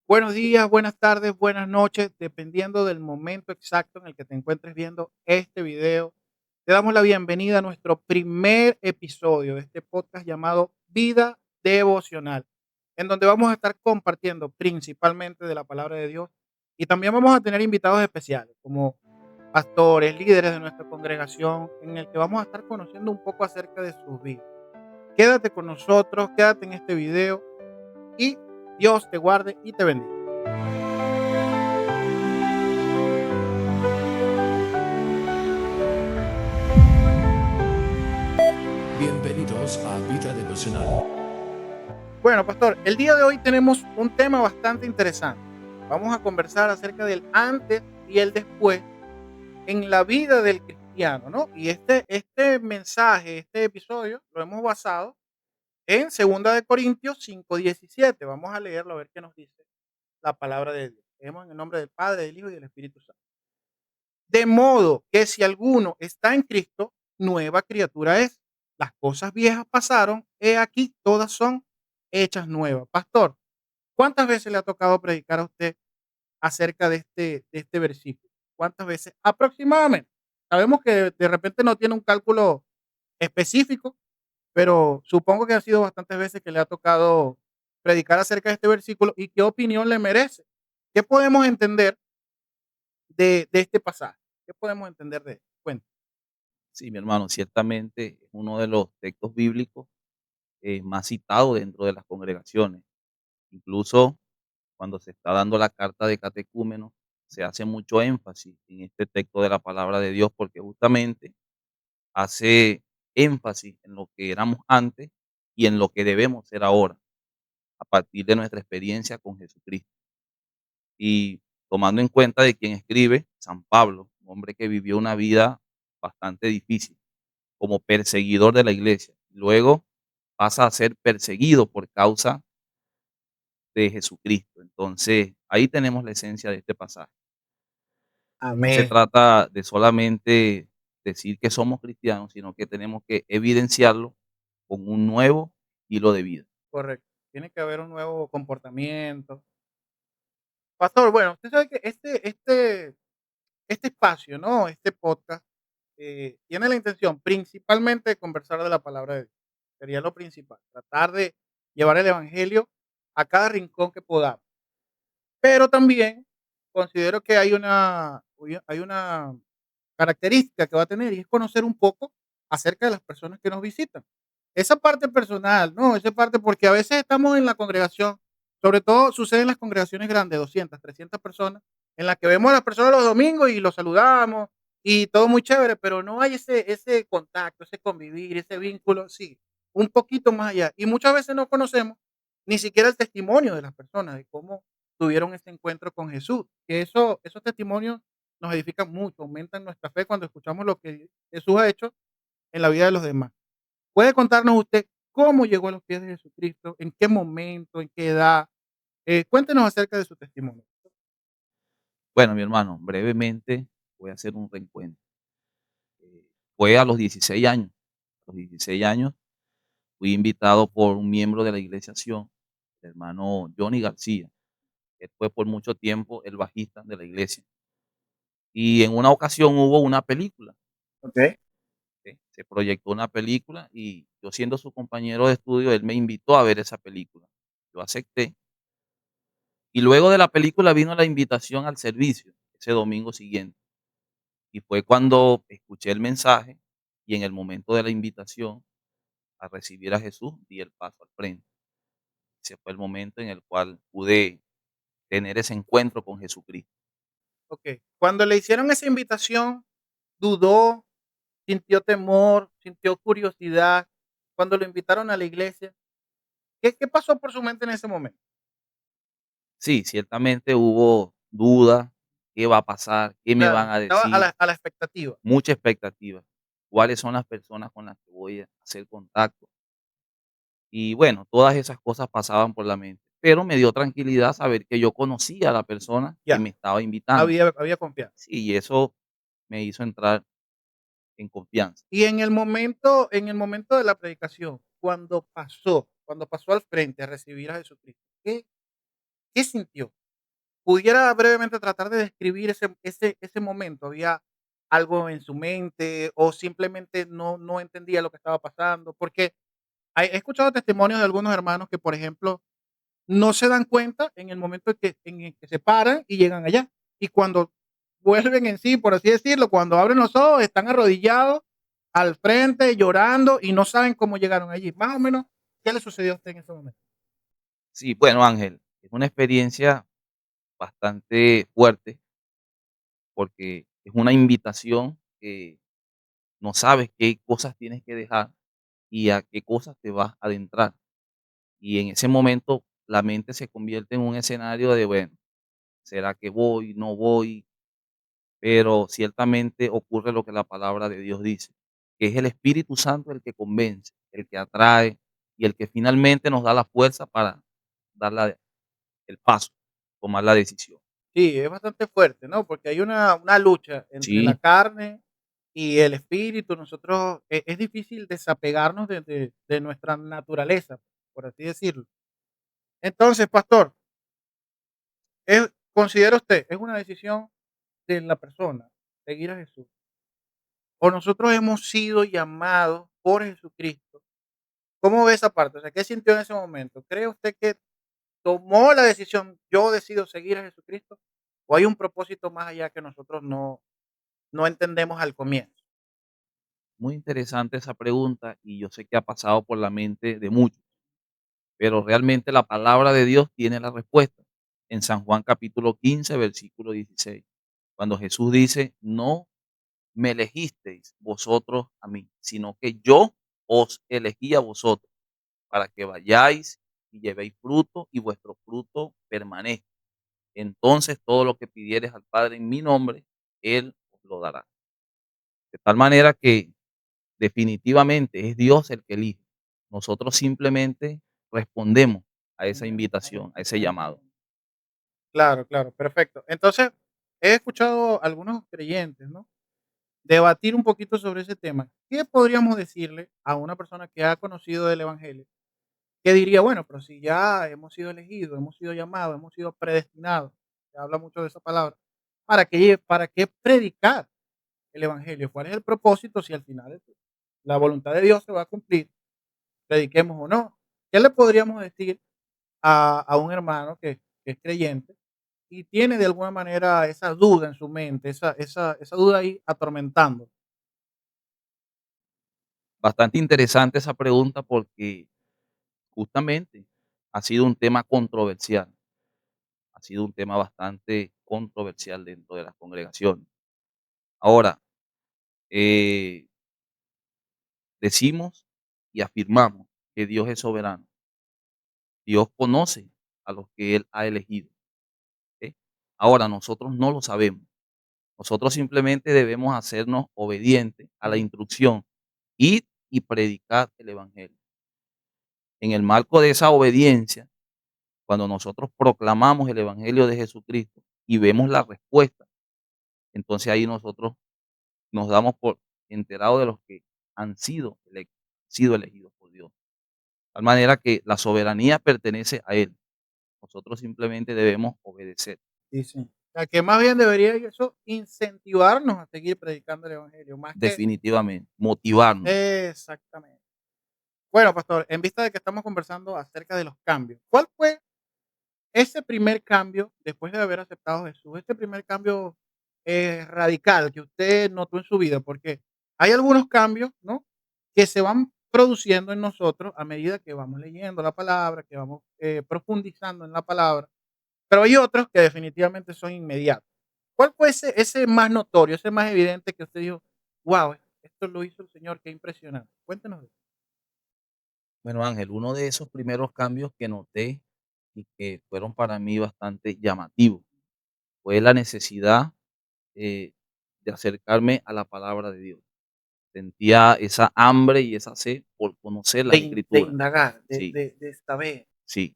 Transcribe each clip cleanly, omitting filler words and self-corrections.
Buenos días, buenas tardes, buenas noches, dependiendo del momento exacto en el que te encuentres viendo este video. Te damos la bienvenida a nuestro primer episodio de este podcast llamado Vida Devocional, en donde vamos a estar compartiendo principalmente de la palabra de Dios y también vamos a tener invitados especiales como pastores, líderes de nuestra congregación, en el que vamos a estar conociendo un poco acerca de sus vidas. Quédate con nosotros, quédate en este video y Dios te guarde y te bendiga. Bienvenidos a Vida Devocional. Bueno, pastor, el día de hoy tenemos un tema bastante interesante. Vamos a conversar acerca del antes y el después en la vida del cristiano, ¿no? Y este mensaje, este episodio, lo hemos basado en 2 Corintios 5:17. Vamos a leerlo a ver qué nos dice la palabra de Dios. Leemos en el nombre del Padre, del Hijo y del Espíritu Santo. De modo que si alguno está en Cristo, nueva criatura es. Las cosas viejas pasaron, he aquí, todas son hechas nuevas. Pastor, ¿cuántas veces le ha tocado predicar a usted acerca de este versículo? ¿Cuántas veces? Aproximadamente. Sabemos que de repente no tiene un cálculo específico, pero supongo que ha sido bastantes veces que le ha tocado predicar acerca de este versículo y qué opinión le merece. ¿Qué podemos entender de este pasaje? ¿Qué podemos entender de esto? Cuéntame. Sí, mi hermano, ciertamente es uno de los textos bíblicos más citados dentro de las congregaciones. Incluso cuando se está dando la carta de catecúmenos, se hace mucho énfasis en este texto de la palabra de Dios porque justamente hace énfasis en lo que éramos antes y en lo que debemos ser ahora, a partir de nuestra experiencia con Jesucristo. Y tomando en cuenta de quien escribe, San Pablo, un hombre que vivió una vida bastante difícil como perseguidor de la iglesia. Luego pasa a ser perseguido por causa de Jesucristo. Entonces, ahí tenemos la esencia de este pasaje. No se Amén. trata de solamente decir que somos cristianos, sino que tenemos que evidenciarlo con un nuevo hilo de vida. Correcto. Tiene que haber un nuevo comportamiento. Pastor, bueno, usted sabe que este espacio, ¿no? Este podcast tiene la intención principalmente de conversar de la palabra de Dios. Sería lo principal. Tratar de llevar el evangelio a cada rincón que podamos. Pero también considero que hay una característica que va a tener y es conocer un poco acerca de las personas que nos visitan. Esa parte personal, ¿no? Esa parte, porque a veces estamos en la congregación, sobre todo sucede en las congregaciones grandes, 200, 300 personas, en las que vemos a las personas los domingos y los saludamos y todo muy chévere, pero no hay ese contacto, ese convivir, ese vínculo, sí, un poquito más allá. Y muchas veces no conocemos ni siquiera el testimonio de las personas, de cómo tuvieron este encuentro con Jesús. Que esos testimonios nos edifican mucho, aumentan nuestra fe cuando escuchamos lo que Jesús ha hecho en la vida de los demás. ¿Puede contarnos usted cómo llegó a los pies de Jesucristo? ¿En qué momento? ¿En qué edad? Cuéntenos acerca de su testimonio. Bueno, mi hermano, brevemente voy a hacer un reencuentro. Eh, Fue a los 16 años. A los 16 años fui invitado por un miembro de la iglesia Sion, el hermano Johnny García. Él fue por mucho tiempo el bajista de la iglesia. Y en una ocasión hubo una película, Ok. se proyectó una película y yo siendo su compañero de estudio, él me invitó a ver esa película. Yo acepté y luego de la película vino la invitación al servicio ese domingo siguiente. Y fue cuando escuché el mensaje y en el momento de la invitación a recibir a Jesús di el paso al frente. Ese fue el momento en el cual pude tener ese encuentro con Jesucristo. Ok. Cuando le hicieron esa invitación, dudó, sintió temor, sintió curiosidad. Cuando lo invitaron a la iglesia, ¿qué pasó por su mente en ese momento? Sí, ciertamente hubo dudas, ¿qué va a pasar? ¿Qué me van Claro, a estaba a decir? la expectativa. Mucha expectativa. ¿Cuáles son las personas con las que voy a hacer contacto? Y bueno, todas esas cosas pasaban por la mente, pero me dio tranquilidad saber que yo conocía a la persona que Ya, me estaba invitando. había confianza. Sí, y eso me hizo entrar en confianza. Y en el momento de la predicación, cuando pasó al frente a recibir a Jesucristo, ¿qué sintió? ¿pudiera brevemente tratar de describir ese momento? ¿Había algo en su mente o simplemente no entendía lo que estaba pasando? Porque he escuchado testimonios de algunos hermanos que, por ejemplo, no se dan cuenta en el momento en el que se paran y llegan allá. Y cuando vuelven en sí, por así decirlo, cuando abren los ojos, están arrodillados al frente, llorando y no saben cómo llegaron allí. Más o menos, ¿qué le sucedió a usted en ese momento? Sí, bueno, Ángel, es una experiencia bastante fuerte porque es una invitación que no sabes qué cosas tienes que dejar y a qué cosas te vas a adentrar. Y en ese momento la mente se convierte en un escenario de, bueno, ¿será que voy? ¿No voy? Pero ciertamente ocurre lo que la palabra de Dios dice, que es el Espíritu Santo el que convence, el que atrae y el que finalmente nos da la fuerza para dar el paso, tomar la decisión. Sí, es bastante fuerte, ¿no? Porque hay una lucha entre la Sí, carne y el espíritu. Nosotros, es difícil desapegarnos de nuestra naturaleza, por así decirlo. Entonces, pastor, ¿considera usted, es una decisión de la persona seguir a Jesús? ¿O nosotros hemos sido llamados por Jesucristo? ¿Cómo ve esa parte? O sea, ¿qué sintió en ese momento? ¿Cree usted que tomó la decisión, yo decido seguir a Jesucristo? ¿O hay un propósito más allá que nosotros no entendemos al comienzo? muy interesante esa pregunta y yo sé que ha pasado por la mente de muchos, pero realmente la palabra de Dios tiene la respuesta. En San Juan capítulo 15, versículo 16, cuando Jesús dice, no me elegisteis vosotros a mí, sino que yo os elegí a vosotros para que vayáis y llevéis fruto y vuestro fruto permanezca. Entonces todo lo que pidieres al Padre en mi nombre, Él os lo dará. De tal manera que definitivamente es Dios el que elige. Nosotros simplemente respondemos a esa invitación, a ese llamado. Claro, claro, perfecto. Entonces, he escuchado a algunos creyentes, ¿no? Debatir un poquito sobre ese tema. ¿Qué podríamos decirle a una persona que ha conocido del Evangelio? Que diría, bueno, pero si ya hemos sido elegidos, hemos sido llamados, hemos sido predestinados, se habla mucho de esa palabra, ¿para qué predicar el Evangelio? ¿Cuál es el propósito si al final la voluntad de Dios se va a cumplir, prediquemos o no? ¿Qué le podríamos decir a un hermano que es creyente y tiene de alguna manera esa duda en su mente, esa duda ahí atormentando? Bastante interesante esa pregunta porque justamente ha sido un tema controversial, ha sido un tema bastante controversial dentro de las congregaciones. Ahora, eh, decimos y afirmamos que Dios es soberano. Dios conoce a los que Él ha elegido. ¿Ok? Ahora, nosotros no lo sabemos. Nosotros simplemente debemos hacernos obedientes a la Ujú. instrucción, ir y predicar el Evangelio. En el marco de esa obediencia, cuando nosotros proclamamos el Evangelio de Jesucristo y vemos la respuesta, entonces ahí nosotros nos damos por enterados de los que han sido elegidos por Dios. De tal manera que la soberanía pertenece a Él. Nosotros simplemente debemos obedecer, Sí, sí. O sea, que más bien debería eso incentivarnos a seguir predicando el Evangelio, más que definitivamente, motivarnos. exactamente. Bueno, pastor, en vista de que estamos conversando acerca de los cambios, ¿cuál fue ese primer cambio después de haber aceptado a Jesús? Este primer cambio radical que usted notó en su vida, porque hay algunos cambios, ¿no? Que se van produciendo en nosotros a medida que vamos leyendo la palabra, que vamos profundizando en la palabra, pero hay otros que definitivamente son inmediatos. ¿Cuál fue ese más notorio, ese más evidente que usted dijo, wow, esto lo hizo el Señor, qué impresionante? Cuéntenos de eso. Bueno, Ángel, uno de esos primeros cambios que noté y que fueron para mí bastante llamativos fue la necesidad eh, de acercarme a la palabra de Dios. Sentía esa hambre y esa sed por conocer las De escrituras. indagar, Sí, de saber. sí,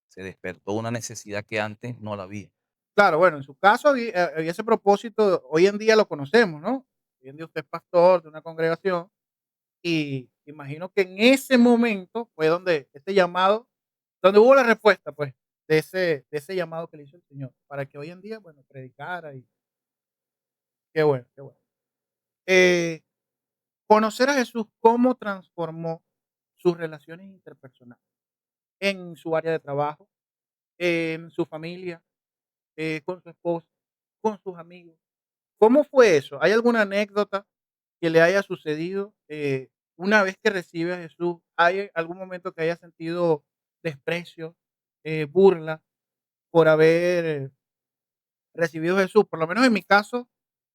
se despertó una necesidad que antes no la había. Claro, bueno, en su caso había ese propósito, hoy en día lo conocemos, ¿no? Hoy en día usted es pastor de una congregación y imagino que en ese momento fue donde este llamado, donde hubo la respuesta, pues. de ese llamado que le hizo el Señor, para que hoy en día, bueno, predicara y qué bueno, qué bueno. Eh, Conocer a Jesús, ¿cómo transformó sus relaciones interpersonales? En su área de trabajo, en su familia, con su esposa, con sus amigos. ¿Cómo fue eso? ¿Hay alguna anécdota que le haya sucedido una vez que recibe a Jesús? ¿Hay algún momento que haya sentido desprecio, burla por haber recibido a Jesús? Por lo menos en mi caso,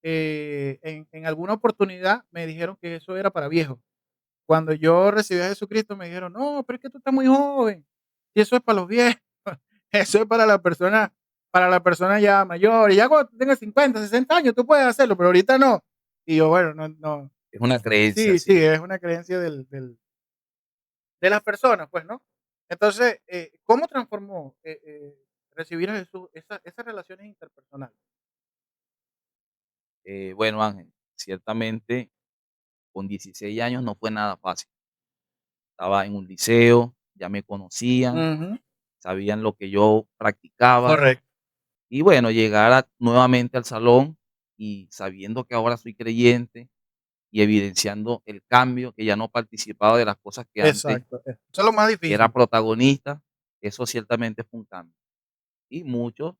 en alguna oportunidad me dijeron que eso era para viejos. Cuando yo recibí a Jesucristo me dijeron: "No, pero es que tú estás muy joven, y eso es para los viejos, eso es para la persona ya mayor, y ya cuando tú tengas 50, 60 años tú puedes hacerlo, pero ahorita no". Y yo, bueno, no. Es una creencia, Sí, sí, sí. es una creencia de las personas, pues, ¿no? Entonces, ¿cómo transformó, recibir a Jesús esas relaciones interpersonales? Bueno, Ángel, ciertamente con 16 años no fue nada fácil. Estaba en un liceo, ya me conocían, Ujú, sabían lo que yo practicaba correcto, y bueno, llegar nuevamente al salón y sabiendo que ahora soy creyente y evidenciando el cambio, que ya no participaba de las cosas que antes exacto, eso es lo más era difícil, protagonista, eso ciertamente fue un cambio. Y muchos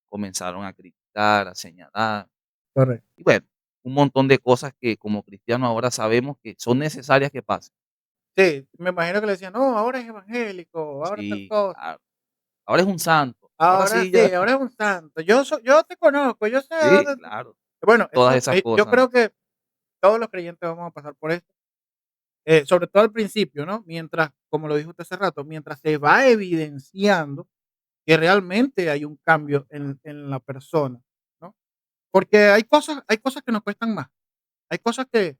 comenzaron a criticar, a señalar, correcto. y bueno, un montón de cosas que como cristianos ahora sabemos que son necesarias que pasen. Sí, me imagino que le decían: "No, ahora es evangélico, ahora tal Sí, cosa". claro. Ahora es un santo, ahora Ahora sí ya sí, ahora es un santo. Yo te conozco, yo sé a sí, dónde claro, bueno, todas eso, esas yo cosas. creo que todos los creyentes vamos a pasar por esto, sobre todo al principio, ¿no? Mientras, como lo dijo usted hace rato, mientras se va evidenciando que realmente hay un cambio en la persona, ¿no? Porque hay cosas que nos cuestan más. Hay cosas que,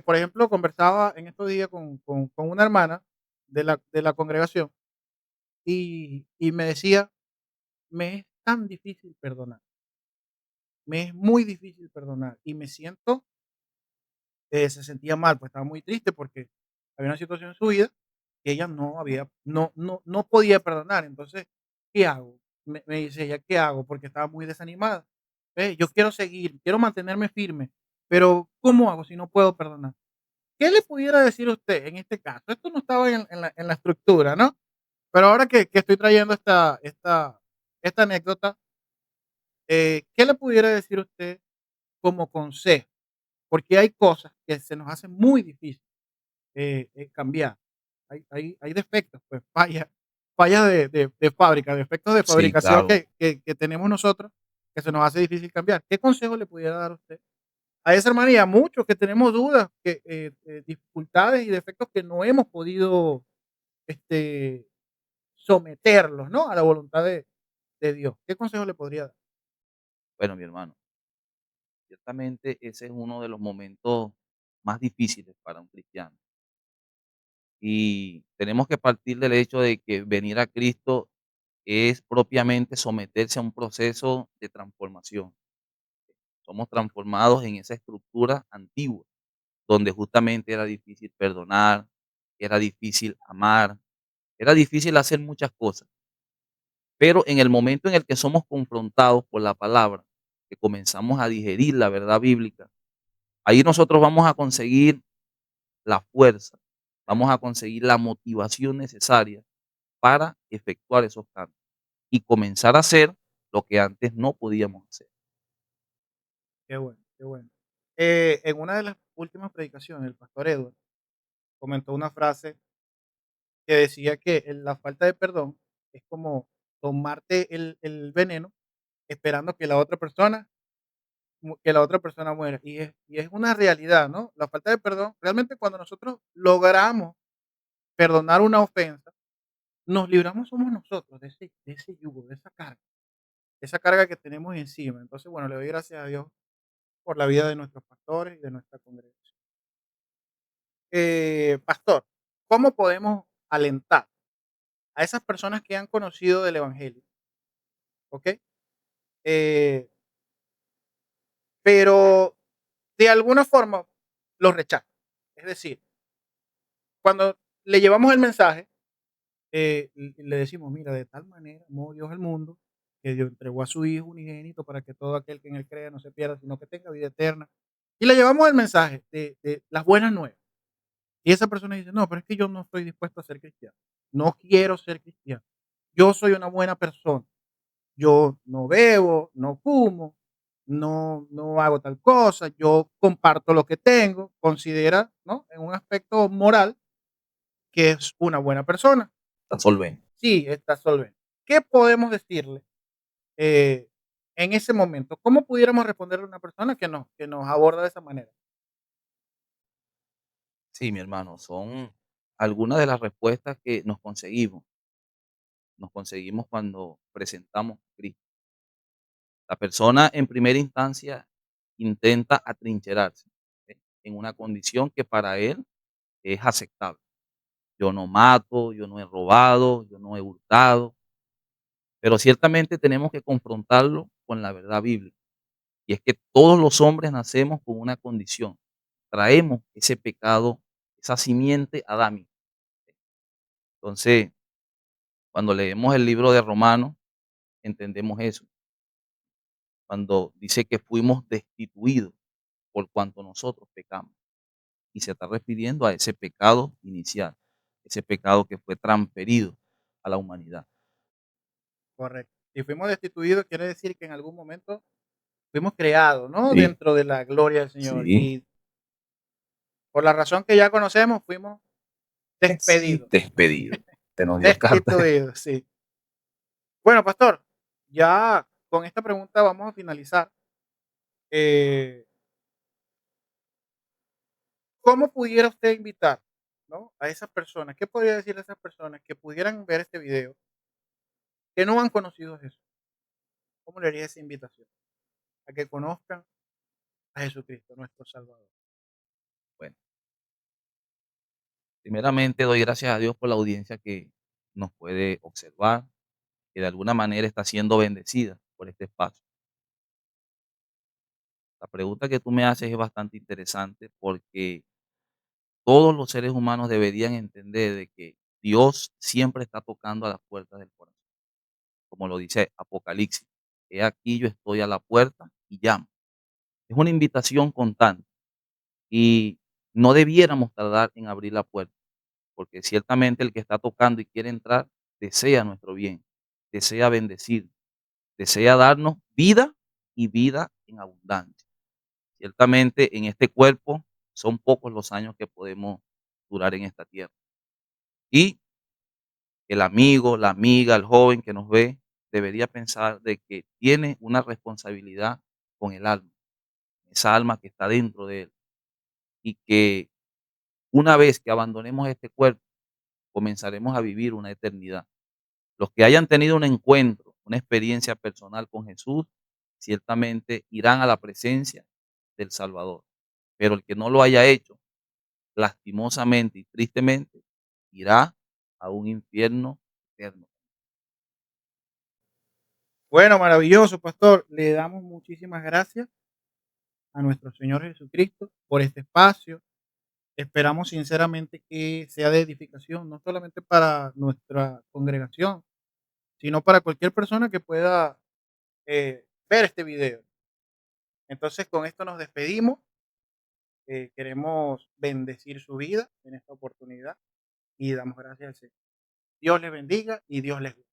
por ejemplo, conversaba en estos días con una hermana de la congregación y me decía: "Me es tan difícil perdonar". Me es muy difícil perdonar y me siento, se sentía mal, pues estaba muy triste porque había una situación en su vida que ella no podía perdonar. Entonces, ¿qué hago? Me dice ella, ¿qué hago? Porque estaba muy desanimada. Yo quiero seguir, quiero mantenerme firme, pero ¿cómo hago si no puedo perdonar? ¿Qué le pudiera decir a usted en este caso? Esto no estaba en la estructura, ¿no? Pero ahora que estoy trayendo esta anécdota, ¿qué le pudiera decir usted como consejo? Porque hay cosas que se nos hacen muy difícil, cambiar. Hay defectos, pues, fallas de fábrica, defectos de Sí, fabricación claro. que tenemos nosotros, que se nos hace difícil cambiar. ¿Qué consejo le pudiera dar usted a esa hermana y a muchos que tenemos dudas, dificultades y defectos que no hemos podido, este, someterlos, ¿no?, a la voluntad de Dios? ¿Qué consejo le podría dar? Bueno, mi hermano, ciertamente ese es uno de los momentos más difíciles para un cristiano. Y tenemos que partir del hecho de que venir a Cristo es propiamente someterse a un proceso de transformación. Somos transformados en esa estructura antigua, donde justamente era difícil perdonar, era difícil amar, era difícil hacer muchas cosas. Pero en el momento en el que somos confrontados por la palabra, que comenzamos a digerir la verdad bíblica, ahí nosotros vamos a conseguir la fuerza, vamos a conseguir la motivación necesaria para efectuar esos cambios y comenzar a hacer lo que antes no podíamos hacer. Qué bueno, qué bueno. En una de las últimas predicaciones, el pastor Edward comentó una frase que decía que la falta de perdón es como tomarte el veneno esperando que que la otra persona muera. Y es una realidad, ¿no? La falta de perdón, realmente cuando nosotros logramos perdonar una ofensa, nos libramos somos nosotros de ese yugo, de esa carga que tenemos encima. Entonces, bueno, le doy gracias a Dios por la vida de nuestros pastores y de nuestra congregación. Pastor, ¿cómo podemos alentar a esas personas que han conocido del Evangelio? ¿Ok? Eh, pero de alguna forma los rechazan. Es decir, cuando le llevamos el mensaje, le decimos: "Mira, de tal manera amó Dios el mundo, que Dios entregó a su Hijo unigénito para que todo aquel que en él crea no se pierda, sino que tenga vida eterna". Y le llevamos el mensaje de las buenas nuevas. Y esa persona dice: "No, pero es que yo no estoy dispuesto a ser cristiano. No quiero ser cristiano. Yo soy una buena persona. Yo no bebo, no fumo, no hago tal cosa, yo comparto lo que tengo", considera, ¿no? En un aspecto moral que es una buena persona. Está solvente. Sí, está solvente. ¿Qué podemos decirle, eh, en ese momento? ¿Cómo pudiéramos responderle a una persona que nos aborda de esa manera? Sí, mi hermano, son algunas de las respuestas que nos conseguimos cuando presentamos a Cristo. La persona en primera instancia intenta atrincherarse, en una condición que para él es aceptable. Yo no mato, yo no he robado, yo no he hurtado, pero ciertamente tenemos que confrontarlo con la verdad bíblica. Y es que todos los hombres nacemos con una condición, traemos ese pecado, esa simiente adámica. Entonces, cuando leemos el libro de Romanos, entendemos eso, cuando dice que fuimos destituidos por cuanto nosotros pecamos. Y se está refiriendo a ese pecado inicial, ese pecado que fue transferido a la humanidad. Correcto. Si fuimos destituidos, quiere decir que en algún momento fuimos creados, ¿no? Sí, Dentro de la gloria del Señor. sí. Y por la razón que ya conocemos, fuimos Sí, despedidos, despedido. Se nos dio carta. destituidos, sí. Bueno, pastor, ya con esta pregunta vamos a finalizar. Eh, ¿Cómo pudiera usted invitar, ¿no? A esas personas? ¿Qué podría decirle a esas personas que pudieran ver este video, que no han conocido a Jesús? ¿Cómo le haría esa invitación? A que conozcan a Jesucristo, nuestro Salvador. Bueno, primeramente doy gracias a Dios por la audiencia que nos puede observar, que de alguna manera está siendo bendecida por este espacio. La pregunta que tú me haces es bastante interesante porque todos los seres humanos deberían entender de que Dios siempre está tocando a las puertas del corazón, como lo dice Apocalipsis. He aquí yo estoy a la puerta y llamo. Es una invitación constante y no debiéramos tardar en abrir la puerta, porque ciertamente el que está tocando y quiere entrar desea nuestro bien, desea bendecir, desea darnos vida y vida en abundancia. Ciertamente en este cuerpo son pocos los años que podemos durar en esta tierra. Y el amigo, la amiga, el joven que nos ve debería pensar de que tiene una responsabilidad con el alma, esa alma que está dentro de él, y que una vez que abandonemos este cuerpo, comenzaremos a vivir una eternidad. Los que hayan tenido un encuentro, una experiencia personal con Jesús, ciertamente irán a la presencia del Salvador. Pero el que no lo haya hecho, lastimosamente y tristemente, irá a un infierno eterno. Bueno, maravilloso, pastor. Le damos muchísimas gracias a nuestro Señor Jesucristo por este espacio. Esperamos sinceramente que sea de edificación, no solamente para nuestra congregación, sino para cualquier persona que pueda ver este video. Entonces, con esto nos despedimos. Queremos bendecir su vida en esta oportunidad y damos gracias al Señor. Dios les bendiga y Dios les guarde.